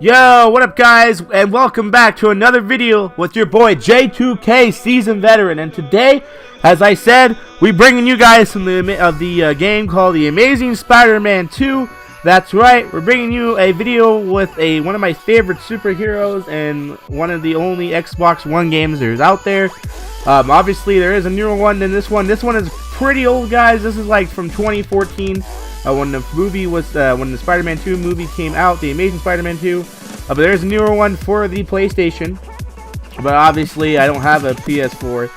Yo, what up guys, and welcome back to another video with your boy J2K Seasoned Veteran. And today, as I said, we bringing you guys some of the game called The Amazing Spider-Man 2. That's right, we're bringing you a video with one of my favorite superheroes and one of the only Xbox One games there's out there. Obviously, there is a newer one than this one. This one is pretty old, guys. This is like from 2014. When the movie was, when the Spider-Man 2 movie came out, The Amazing Spider-Man 2. But there's a newer one for the PlayStation. But obviously, I don't have a PS4.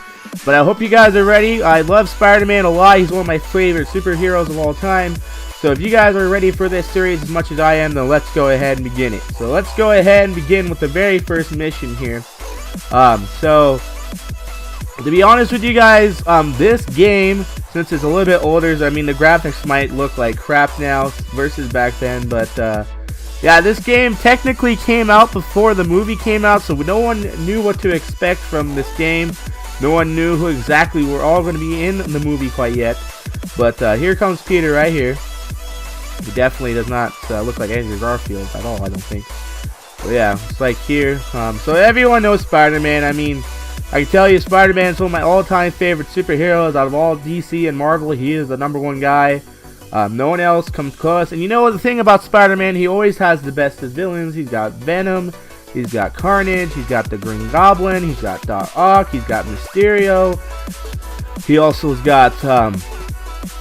But I hope you guys are ready. I love Spider-Man a lot. He's one of my favorite superheroes of all time. So if you guys are ready for this series as much as I am, then let's go ahead and begin it. So let's go ahead and begin with the very first mission here. So to be honest with you guys, this game, since it's a little bit older, I mean the graphics might look like crap now versus back then, but yeah, this game technically came out before the movie came out, so no one knew what to expect from this game. No one knew who exactly were all going to be in the movie quite yet. But here comes Peter right here. He definitely does not look like Andrew Garfield at all, I don't think. But yeah, it's like here. So everyone knows Spider-Man. I mean, I can tell you Spider-Man is one of my all-time favorite superheroes out of all DC and Marvel. He is the #1 guy. No one else comes close. And you know the thing about Spider-Man, he always has the best of villains. He's got Venom, he's got Carnage, he's got the Green Goblin, he's got Doc Ock, he's got Mysterio. He also has got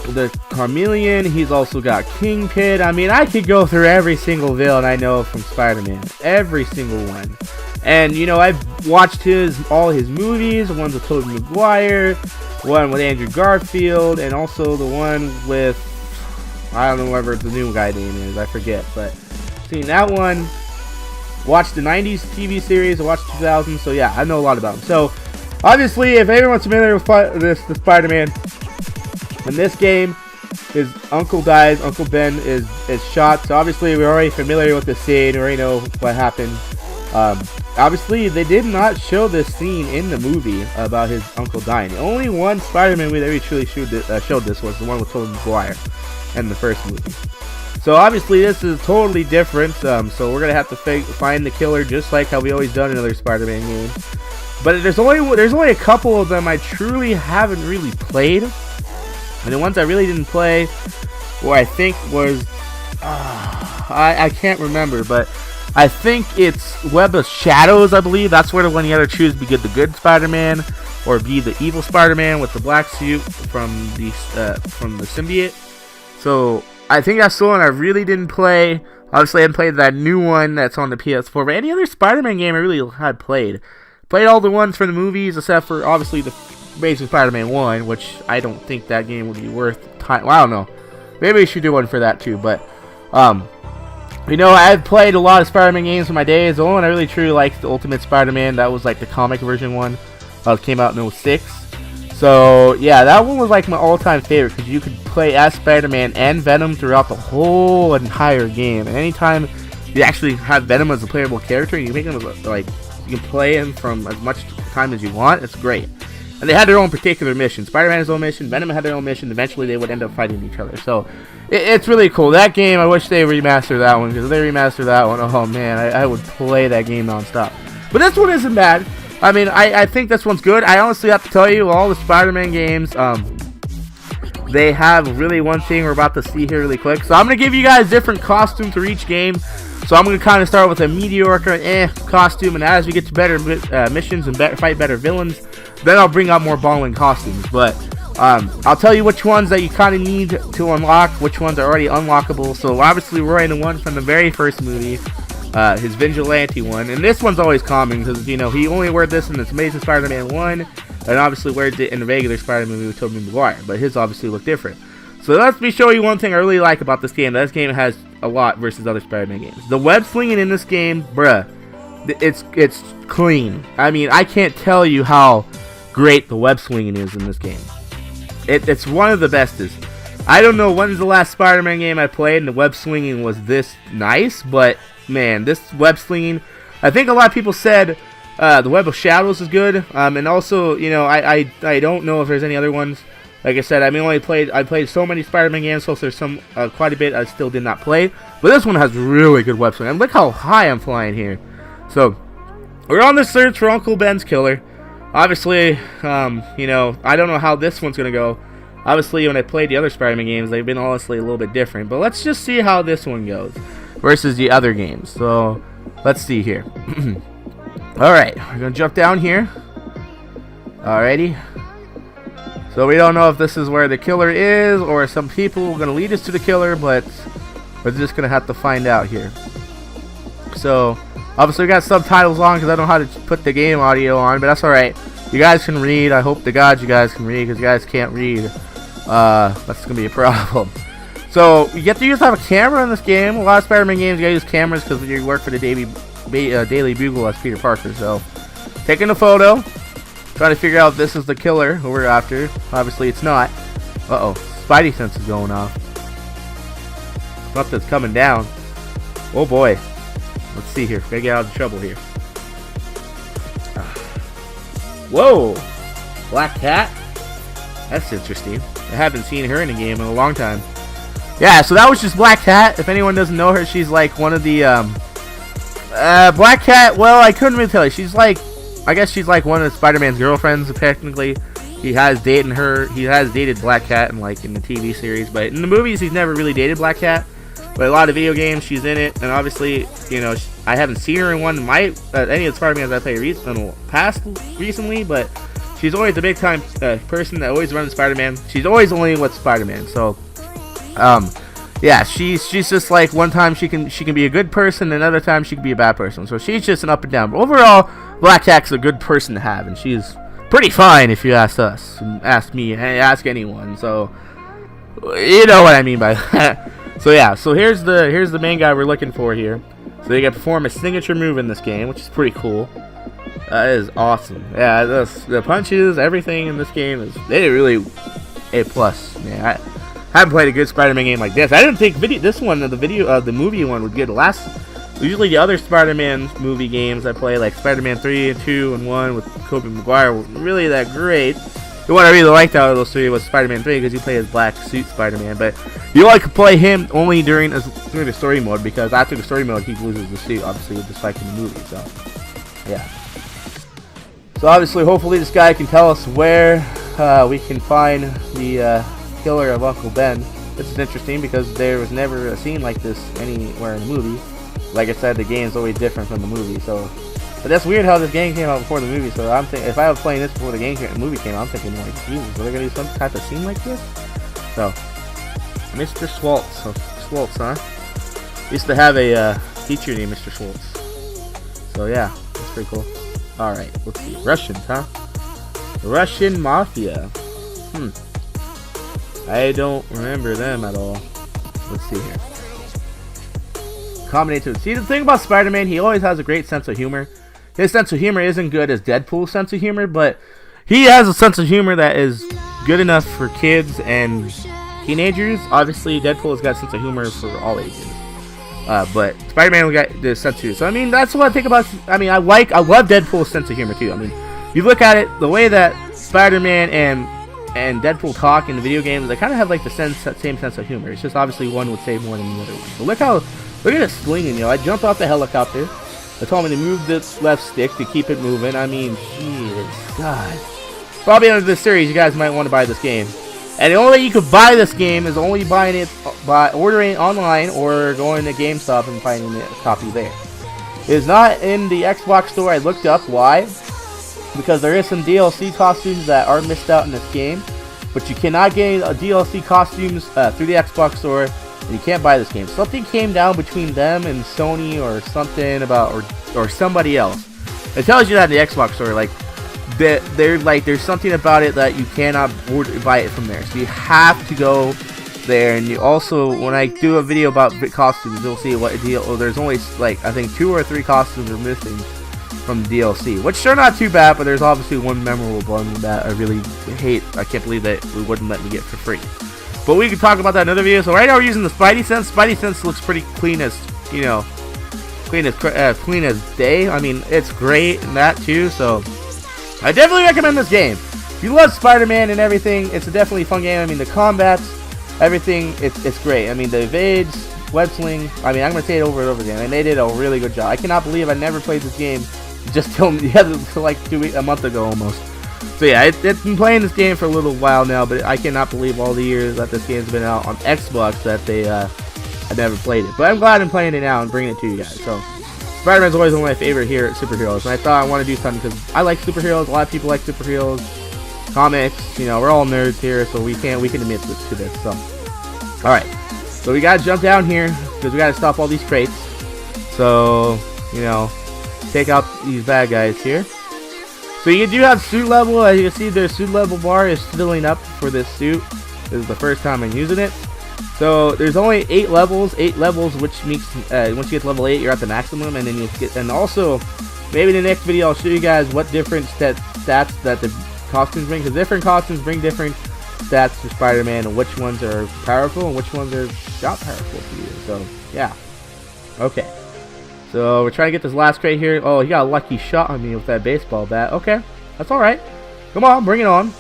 the Chameleon. He's also got Kingpin. I mean, I could go through every single villain I know from Spider-Man. Every single one. And, you know, I've watched all his movies. The ones with Tobey Maguire, one with Andrew Garfield, and also the one with, I don't know whatever the new guy name is. I forget. But, seen that one. Watched the 90s TV series. I watched 2000s. So, yeah, I know a lot about him. So, obviously, if everyone's familiar with the Spider-Man, in this game, his uncle dies. Uncle Ben is shot. So obviously we're already familiar with the scene. We already know what happened. Obviously they did not show this scene in the movie about his uncle dying. The only one Spider-Man movie that really truly showed this was the one with Tobey Maguire in the first movie. So obviously this is totally different. So we're gonna have to find the killer just like how we always done in other Spider-Man games. But there's only a couple of them I truly haven't really played. And the ones I really didn't play, or I think was, I can't remember, but I think it's Web of Shadows, I believe. That's where the one you either choose be the good Spider-Man, or be the evil Spider-Man with the black suit from the symbiote. So I think that's the one I really didn't play. Obviously, I hadn't played that new one that's on the PS4, but any other Spider-Man game I really had played. Played all the ones from the movies, except for obviously the Amazing Spider-Man 1, which I don't think that game would be worth time. Well, I don't know. Maybe we should do one for that too. But you know, I've played a lot of Spider-Man games in my days. The only one I really truly liked, the Ultimate Spider-Man. That was like the comic version one. Came out in 06. So yeah, that one was like my all-time favorite because you could play as Spider-Man and Venom throughout the whole entire game. And anytime you actually have Venom as a playable character, you make him like you can play him from as much time as you want. It's great. And they had their own particular mission. Spider-Man had his own mission. Venom had their own mission. Eventually, they would end up fighting each other. So, it's really cool. That game, I wish they remastered that one. Because if they remastered that one, oh man, I would play that game non-stop. But this one isn't bad. I mean, I think this one's good. I honestly have to tell you, all the Spider-Man games, they have really one thing we're about to see here really quick. So, I'm going to give you guys different costumes for each game. So, I'm going to kind of start with a mediocre costume. And as we get to better missions and fight better villains, then I'll bring out more balling costumes. But I'll tell you which ones that you kind of need to unlock, which ones are already unlockable. So obviously we're in the one from the very first movie, his Vigilante one. And this one's always common because, you know, he only wore this in this Amazing Spider-Man 1. And obviously wears it in the regular Spider-Man movie with Tobey Maguire. But his obviously look different. So let me show you one thing I really like about this game. This game has a lot versus other Spider-Man games. The web slinging in this game, bruh, it's clean. I mean, I can't tell you how great the web swinging is in this game. It's one of the bestest. I don't know when's the last Spider-Man game I played and the web swinging was this nice, but man, this web slinging, I think a lot of people said the Web of Shadows is good, and also, you know, I don't know if there's any other ones. Like I said, I played so many Spider-Man games, so there's some quite a bit I still did not play. But this one has really good web swing. And look how high I'm flying here. So we're on the search for Uncle Ben's killer. Obviously, you know, I don't know how this one's gonna go. Obviously, when I played the other Spider-Man games, they've been honestly a little bit different. But let's just see how this one goes versus the other games. So let's see here. Alright, we're gonna jump down here. Alrighty. So we don't know if this is where the killer is, or some people are gonna lead us to the killer, but we're just gonna have to find out here. So obviously we got subtitles on because I don't know how to put the game audio on, but that's alright. You guys can read. I hope to God you guys can read, because you guys can't read. That's gonna be a problem. So you get to have a camera in this game. A lot of Spider-Man games you gotta use cameras because you work for the Daily Bugle as Peter Parker. So taking a photo, trying to figure out if this is the killer who we're after. Obviously it's not. Uh-oh, Spidey sense is going off. Something's coming down. Oh boy. Let's see here. Gotta get out of trouble here. Whoa! Black Cat? That's interesting. I haven't seen her in a game in a long time. Yeah, so that was just Black Cat. If anyone doesn't know her, she's like one of the, Black Cat, well, I couldn't really tell you. She's like, I guess she's like one of Spider-Man's girlfriends, technically. He has dated Black Cat in the TV series, but in the movies, he's never really dated Black Cat. But a lot of video games, she's in it, and obviously, you know, I haven't seen her in one of any of the Spider-Mans I played recently, but she's always a big-time person that always runs Spider-Man. She's always only with Spider-Man, so, yeah, she's just like, one time she can be a good person, another time she can be a bad person, so she's just an up and down. But overall, Black Cat's a good person to have, and she's pretty fine if you ask us, ask me, ask anyone, so, you know what I mean by that. So yeah, so here's the main guy we're looking for here. So they can perform a signature move in this game, which is pretty cool. That is awesome. Yeah, the punches, everything in this game they really A+. Man, I haven't played a good Spider-Man game like this. I didn't think the movie one would get a last. Usually the other Spider-Man movie games I play, like Spider-Man 3 and 2 and 1 with Tobey Maguire, weren't really that great. The one I really liked out of those three was Spider-Man 3 because you play as black suit Spider-Man, but you like to play him only during the story mode, because after the story mode he loses the suit, obviously, just like in the movie. So yeah. So obviously, hopefully this guy can tell us where we can find the killer of Uncle Ben. This is interesting because there was never a scene like this anywhere in the movie. Like I said, the game is always different from the movie. So, but that's weird how this game came out before the movie. So I'm thinking, if I was playing this before the movie came out, I'm thinking like, Jesus, are they gonna do some type of scene like this? So, Mr. Schwartz, huh? Used to have a teacher named Mr. Schwartz. So yeah, that's pretty cool. All right, let's see. Russians, huh? Russian Mafia. I don't remember them at all. Let's see here. Combination. See, the thing about Spider-Man, he always has a great sense of humor. His sense of humor isn't good as Deadpool's sense of humor, but he has a sense of humor that is good enough for kids and teenagers. Obviously, Deadpool has got a sense of humor for all ages. But Spider-Man got the sense of humor. So, I mean, that's what I think about. I mean, I love Deadpool's sense of humor, too. I mean, you look at it, the way that Spider-Man and Deadpool talk in the video games, they kind of have, like, the same sense of humor. It's just obviously one would say more than the other one. So, look at this swinging, I jumped off the helicopter. They told me to move this left stick to keep it moving. I mean, jeez, God. Probably under this series, you guys might want to buy this game. And the only way you could buy this game is only buying it by ordering online or going to GameStop and finding a copy there. It is not in the Xbox store. I looked up why. Because there is some DLC costumes that are missed out in this game. But you cannot get DLC costumes through the Xbox store. And you can't buy this game. Something came down between them and Sony or something about, or somebody else. It tells you that in the Xbox store, like, there's something about it that you cannot buy it from there. So you have to go there. And you also, when I do a video about costumes, you'll see what deal. Oh, there's only like, I think 2 or 3 costumes are missing from the DLC, which are not too bad, but there's obviously one memorable one that I really hate. I can't believe that it wouldn't let me get for free. But we can talk about that in another video. So right now we're using the Spidey Sense. Spidey Sense looks pretty clean as, you know, clean as day. I mean, it's great in that too. So I definitely recommend this game. if you love Spider-Man and everything, it's a definitely fun game. I mean, the combats, everything, it's great. I mean, the evades, web sling. I mean, I'm gonna say it over and over again. And they did a really good job. I cannot believe I never played this game just till like a month ago almost. So yeah, it's been playing this game for a little while now, but I cannot believe all the years that this game's been out on Xbox that they I never played it. But I'm glad I'm playing it now and bringing it to you guys. So Spider-Man's always one of my favorite superheroes, and I thought I want to do something because I like superheroes. A lot of people like superheroes, comics. You know, we're all nerds here, so we can admit to this. So all right, so we gotta jump down here because we gotta stop all these crates. So you know, take out these bad guys here. So you do have suit level. As you can see, their suit level bar is filling up for this suit. This is the first time I'm using it. So there's only 8 levels, which makes once you get to level 8, you're at the maximum, and then you get. And also, maybe in the next video, I'll show you guys what different stats that the costumes bring, because different costumes bring different stats to Spider-Man, and which ones are powerful and which ones are not powerful to you. So yeah, okay. So we're trying to get this last crate here. Oh, he got a lucky shot on me with that baseball bat. Okay, that's all right. Come on, bring it on.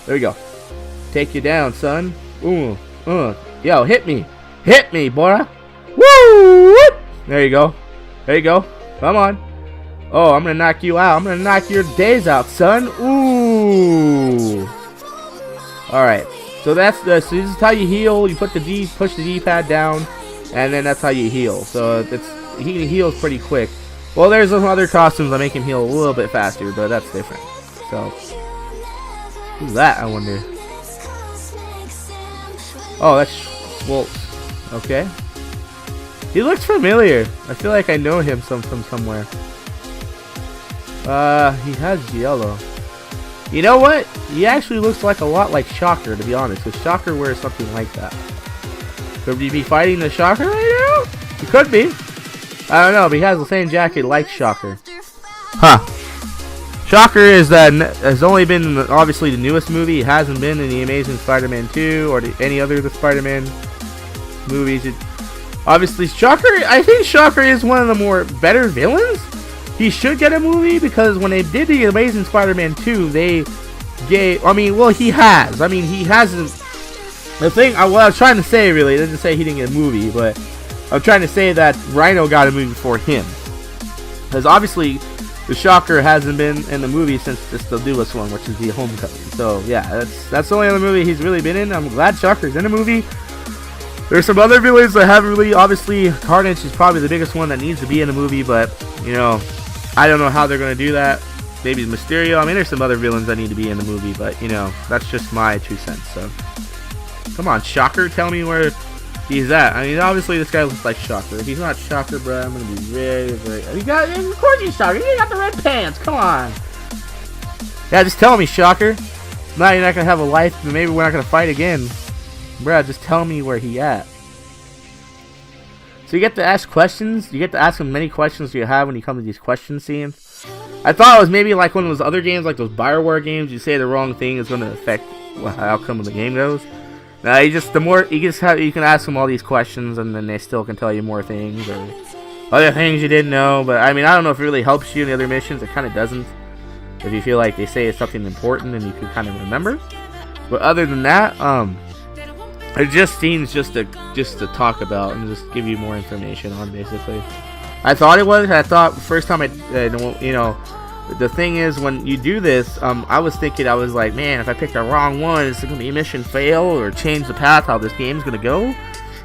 There we go. Take you down, son. Ooh, yo, hit me, boy. Woo! There you go. There you go. Come on. Oh, I'm gonna knock you out. I'm gonna knock your days out, son. Ooh. All right. So so this is how you heal. You push the D-pad down, and then that's how you heal. So he heals pretty quick. Well, there's some other costumes that make him heal a little bit faster, but that's different. So, who's that, I wonder? Oh, that's Schwartz. Okay. He looks familiar. I feel like I know him from somewhere. He has yellow. You know what? He actually looks like a lot like Shocker, to be honest, because Shocker wears something like that. Could he be fighting the Shocker right now? He could be. I don't know, but he has the same jacket like Shocker. Huh. Shocker has only been obviously the newest movie. He hasn't been in the Amazing Spider-Man 2 or any other of the Spider-Man movies. Obviously, Shocker, I think Shocker is one of the more better villains. He should get a movie because when they did the Amazing Spider-Man 2, they gave, he has. I mean, he hasn't. The thing, what I was trying to say really, it doesn't say he didn't get a movie, but I'm trying to say that Rhino got a movie before him. Because obviously, the Shocker hasn't been in the movie since the newest one, which is the Homecoming. So yeah, that's the only other movie he's really been in. I'm glad Shocker's in a movie. There's some other villains that haven't really, obviously, Carnage is probably the biggest one that needs to be in a movie, but, you know, I don't know how they're going to do that. Maybe Mysterio. I mean, there's some other villains that need to be in the movie, but, you know, that's just my 2 cents, so. Come on, Shocker, tell me where he's at. I mean, obviously, this guy looks like Shocker. If he's not Shocker, bro, I'm going to be very, very... Of course he's Shocker. You got the red pants. Come on. Yeah, just tell me, Shocker. Now you're not going to have a life, but maybe we're not going to fight again. Bruh, just tell me where he at. So you get to ask questions. You get to ask him many questions you have when you come to these question scenes. I thought it was maybe like one of those other games, like those BioWare games. You say the wrong thing, it's going to affect the outcome of the game goes. Now you can ask them all these questions, and then they still can tell you more things or other things you didn't know. But I mean, I don't know if it really helps you in the other missions. It kind of doesn't. If you feel like they say it's something important, and you can kind of remember. But other than that, it just seems just to talk about and just give you more information on, basically. I thought it was. I thought the first time you know, the thing is when you do this, I was thinking, I was like, man, if I pick the wrong one, is it gonna be a mission fail or change the path how this game's gonna go?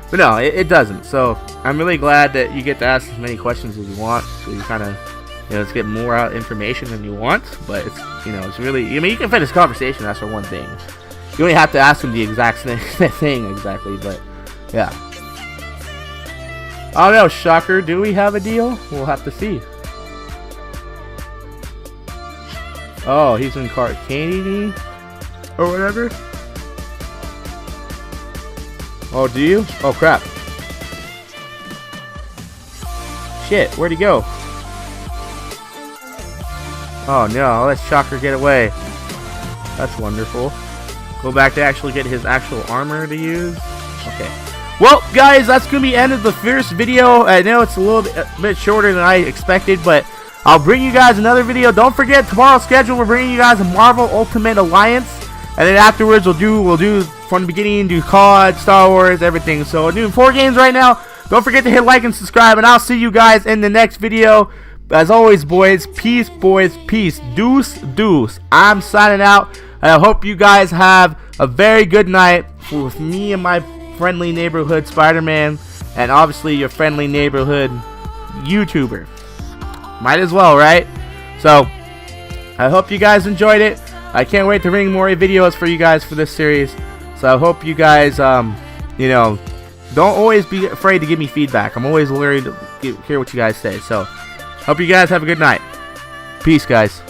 But no, it doesn't. So I'm really glad that you get to ask as many questions as you want. So you kind of, you know, let's get more out information than you want. But it's, you know, it's really. I mean, you can finish conversation. That's for one thing. You only have to ask them the exact same thing exactly, but yeah. I don't know, Shocker, do we have a deal? We'll have to see. Oh, he's in Carcany or whatever. Oh, do you? Oh, crap. Shit, where'd he go? Oh, no, I'll let Shocker get away. That's wonderful. Go back to actually get his actual armor to use. Okay. Well, guys, that's going to be the end of the first video. I know it's a little bit shorter than I expected, but I'll bring you guys another video. Don't forget, tomorrow's schedule, we're bringing you guys a Marvel Ultimate Alliance. And then afterwards, we'll do from the beginning, do COD, Star Wars, everything. So we're doing 4 games right now. Don't forget to hit like and subscribe, and I'll see you guys in the next video. As always, boys, peace, boys, peace. Deuce, deuce. I'm signing out, and I hope you guys have a very good night with me and my friendly neighborhood Spider-Man, and obviously your friendly neighborhood YouTuber. Might as well, right? So, I hope you guys enjoyed it. I can't wait to bring more videos for you guys for this series. So I hope you guys, you know, don't always be afraid to give me feedback. I'm always worried to hear what you guys say. So, hope you guys have a good night. Peace, guys.